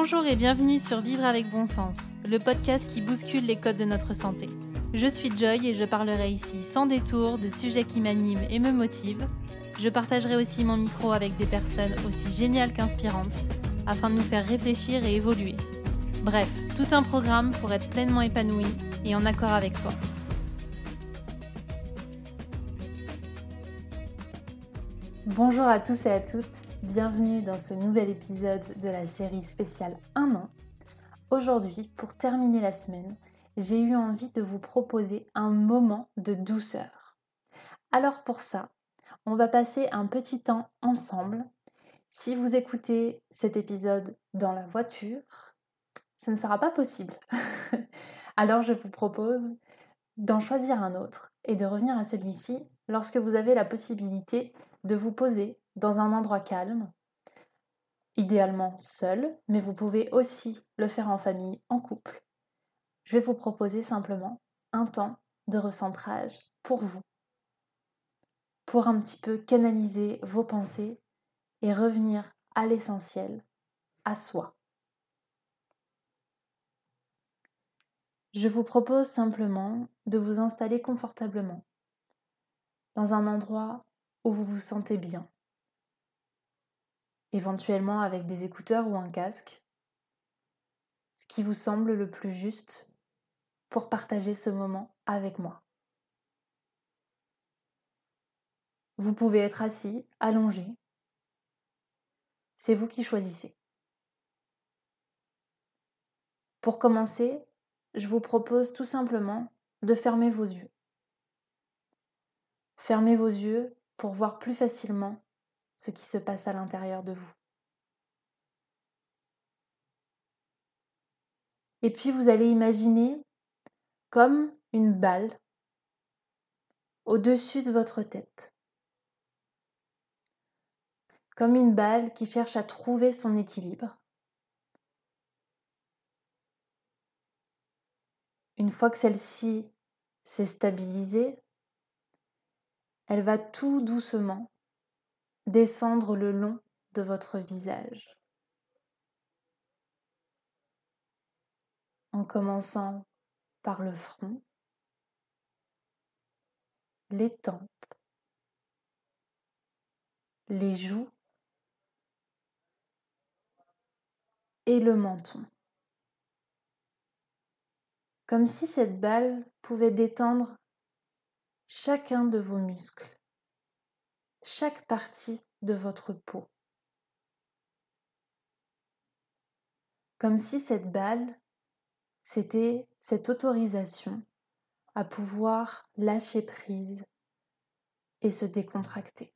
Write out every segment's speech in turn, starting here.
Bonjour et bienvenue sur Vivre avec bon sens, le podcast qui bouscule les codes de notre santé. Je suis Joy et je parlerai ici sans détour de sujets qui m'animent et me motivent. Je partagerai aussi mon micro avec des personnes aussi géniales qu'inspirantes afin de nous faire réfléchir et évoluer. Bref, tout un programme pour être pleinement épanoui et en accord avec soi. Bonjour à tous et à toutes, bienvenue dans ce nouvel épisode de la série spéciale 1 an. Aujourd'hui, pour terminer la semaine, j'ai eu envie de vous proposer un moment de douceur. Alors pour ça, on va passer un petit temps ensemble. Si vous écoutez cet épisode dans la voiture, ce ne sera pas possible. Alors je vous propose d'en choisir un autre et de revenir à celui-ci lorsque vous avez la possibilité de vous poser dans un endroit calme, idéalement seul, mais vous pouvez aussi le faire en famille, en couple. Je vais vous proposer simplement un temps de recentrage pour vous, pour un petit peu canaliser vos pensées et revenir à l'essentiel, à soi. Je vous propose simplement de vous installer confortablement dans un endroit où vous vous sentez bien, éventuellement avec des écouteurs ou un casque, ce qui vous semble le plus juste pour partager ce moment avec moi. Vous pouvez être assis, allongé, c'est vous qui choisissez. Pour commencer, je vous propose tout simplement de fermer vos yeux. Fermez vos yeux pour voir plus facilement ce qui se passe à l'intérieur de vous. Et puis vous allez imaginer comme une balle au-dessus de votre tête. Comme une balle qui cherche à trouver son équilibre. Une fois que celle-ci s'est stabilisée, elle va tout doucement descendre le long de votre visage. En commençant par le front, les tempes, les joues et le menton. Comme si cette balle pouvait détendre chacun de vos muscles, chaque partie de votre peau. Comme si cette balle, c'était cette autorisation à pouvoir lâcher prise et se décontracter.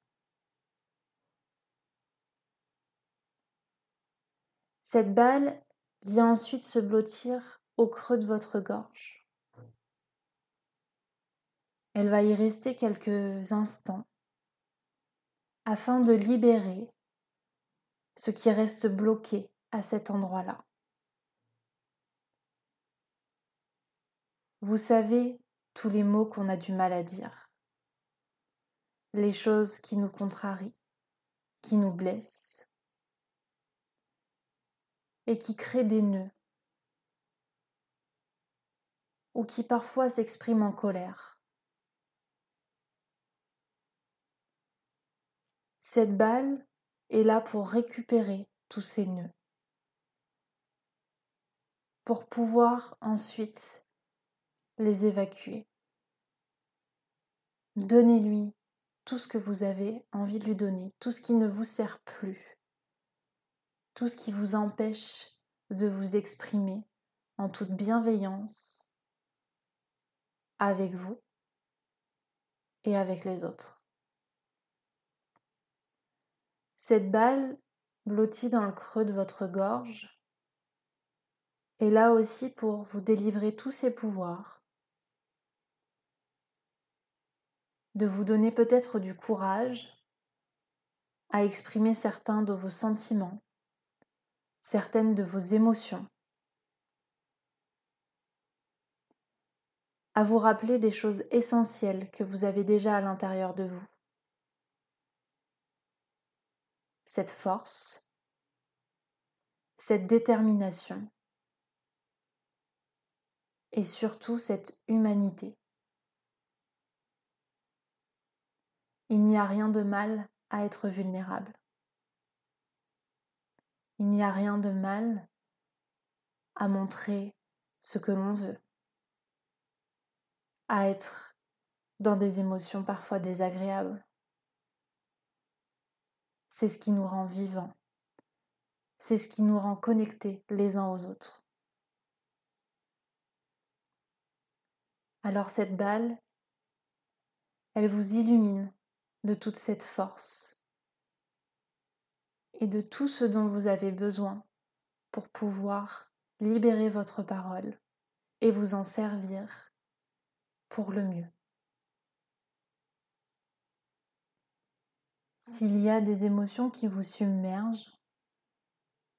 Cette balle vient ensuite se blottir au creux de votre gorge. Elle va y rester quelques instants afin de libérer ce qui reste bloqué à cet endroit-là. Vous savez, tous les mots qu'on a du mal à dire, les choses qui nous contrarient, qui nous blessent et qui créent des nœuds ou qui parfois s'expriment en colère. Cette balle est là pour récupérer tous ces nœuds, pour pouvoir ensuite les évacuer. Donnez-lui tout ce que vous avez envie de lui donner, tout ce qui ne vous sert plus, tout ce qui vous empêche de vous exprimer en toute bienveillance avec vous et avec les autres. Cette balle blottie dans le creux de votre gorge est là aussi pour vous délivrer tous ses pouvoirs, de vous donner peut-être du courage à exprimer certains de vos sentiments, certaines de vos émotions, à vous rappeler des choses essentielles que vous avez déjà à l'intérieur de vous. Cette force, cette détermination et surtout cette humanité. Il n'y a rien de mal à être vulnérable. Il n'y a rien de mal à montrer ce que l'on veut, à être dans des émotions parfois désagréables. C'est ce qui nous rend vivants, c'est ce qui nous rend connectés les uns aux autres. Alors cette balle, elle vous illumine de toute cette force et de tout ce dont vous avez besoin pour pouvoir libérer votre parole et vous en servir pour le mieux. S'il y a des émotions qui vous submergent,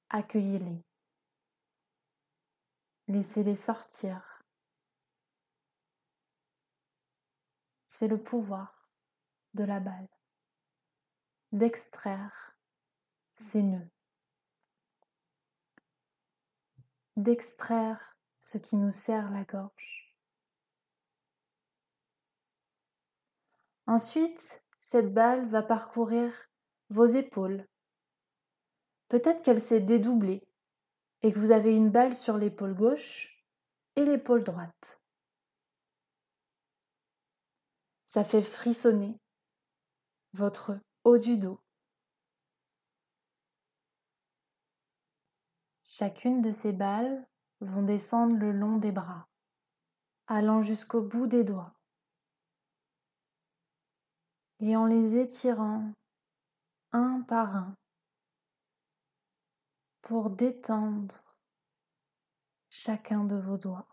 accueillez-les. Laissez-les sortir. C'est le pouvoir de la balle, d'extraire ces nœuds, d'extraire ce qui nous serre la gorge. Ensuite, cette balle va parcourir vos épaules. Peut-être qu'elle s'est dédoublée et que vous avez une balle sur l'épaule gauche et l'épaule droite. Ça fait frissonner votre haut du dos. Chacune de ces balles vont descendre le long des bras, allant jusqu'au bout des doigts. Et en les étirant un par un pour détendre chacun de vos doigts.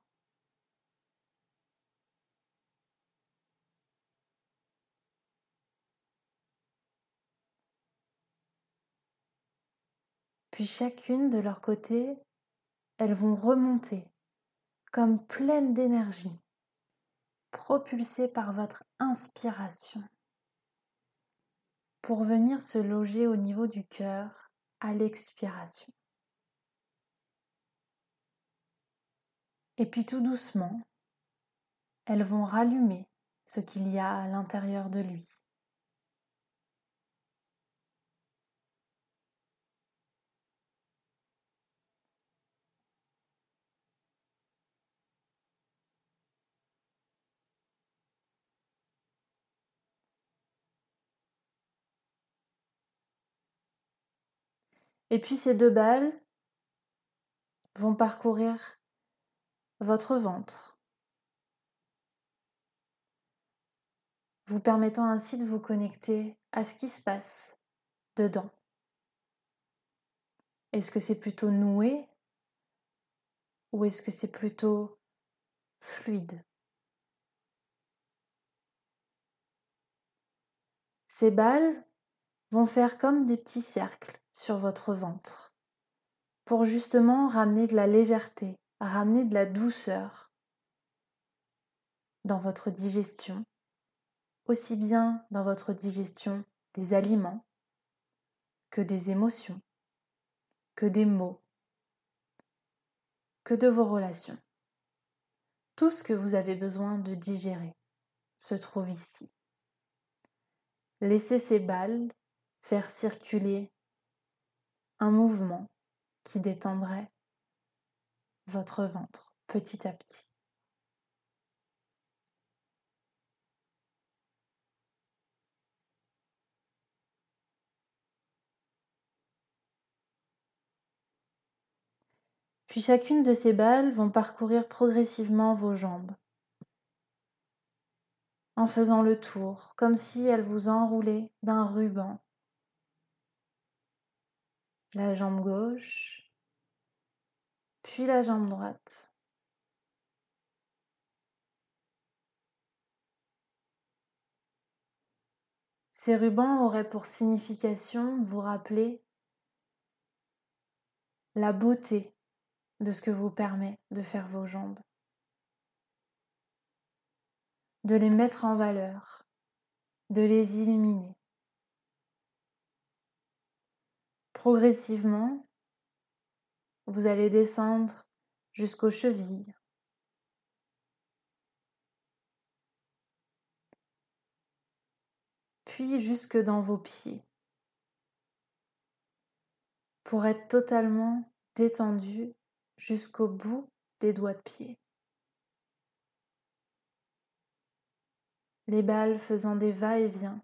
Puis chacune de leur côté, elles vont remonter comme pleines d'énergie, propulsées par votre inspiration, pour venir se loger au niveau du cœur à l'expiration. Et puis tout doucement, elles vont rallumer ce qu'il y a à l'intérieur de lui. Et puis ces deux balles vont parcourir votre ventre, vous permettant ainsi de vous connecter à ce qui se passe dedans. Est-ce que c'est plutôt noué ou est-ce que c'est plutôt fluide? Ces balles vont faire comme des petits cercles sur votre ventre pour justement ramener de la légèreté, ramener de la douceur dans votre digestion, aussi bien dans votre digestion des aliments que des émotions, que des mots, que de vos relations. Tout ce que vous avez besoin de digérer se trouve ici. Laissez ces balles faire circuler un mouvement qui détendrait votre ventre petit à petit. Puis chacune de ces balles vont parcourir progressivement vos jambes, en faisant le tour, comme si elles vous enroulaient d'un ruban. La jambe gauche, puis la jambe droite. Ces rubans auraient pour signification de vous rappeler la beauté de ce que vous permet de faire vos jambes, de les mettre en valeur, de les illuminer. Progressivement, vous allez descendre jusqu'aux chevilles. Puis jusque dans vos pieds, pour être totalement détendu jusqu'au bout des doigts de pied. Les balles faisant des va-et-vient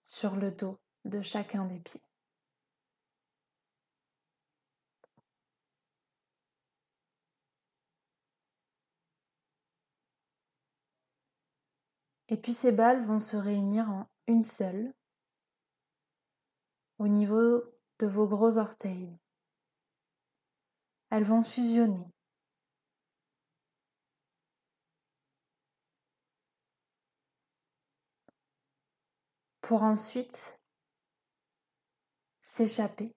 sur le dos de chacun des pieds. Et puis ces balles vont se réunir en une seule au niveau de vos gros orteils. Elles vont fusionner. Pour ensuite s'échapper,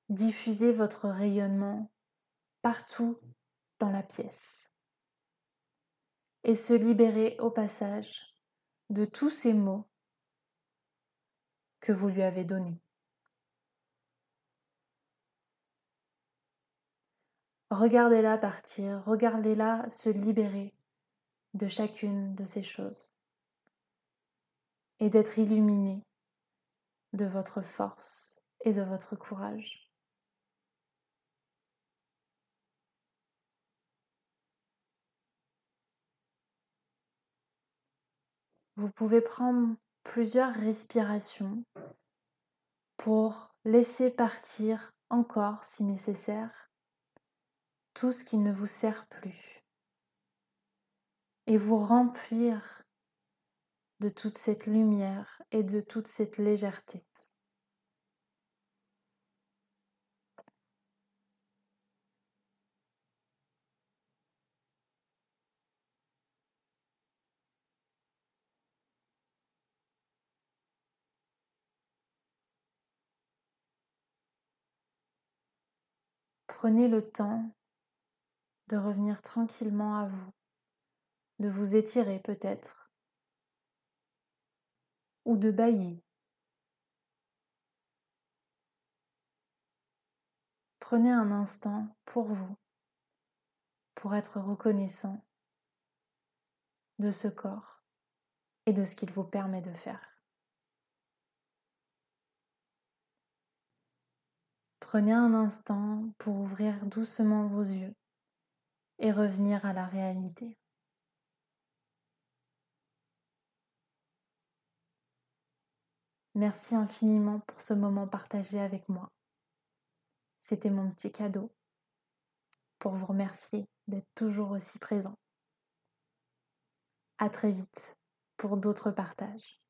diffuser votre rayonnement partout dans la pièce et se libérer au passage de tous ces mots que vous lui avez donnés. Regardez-la partir, regardez-la se libérer de chacune de ces choses et d'être illuminée de votre force et de votre courage. Vous pouvez prendre plusieurs respirations pour laisser partir encore, si nécessaire, tout ce qui ne vous sert plus et vous remplir de toute cette lumière et de toute cette légèreté. Prenez le temps de revenir tranquillement à vous, de vous étirer peut-être, ou de bâiller. Prenez un instant pour vous, pour être reconnaissant de ce corps et de ce qu'il vous permet de faire. Prenez un instant pour ouvrir doucement vos yeux et revenir à la réalité. Merci infiniment pour ce moment partagé avec moi. C'était mon petit cadeau pour vous remercier d'être toujours aussi présent. À très vite pour d'autres partages.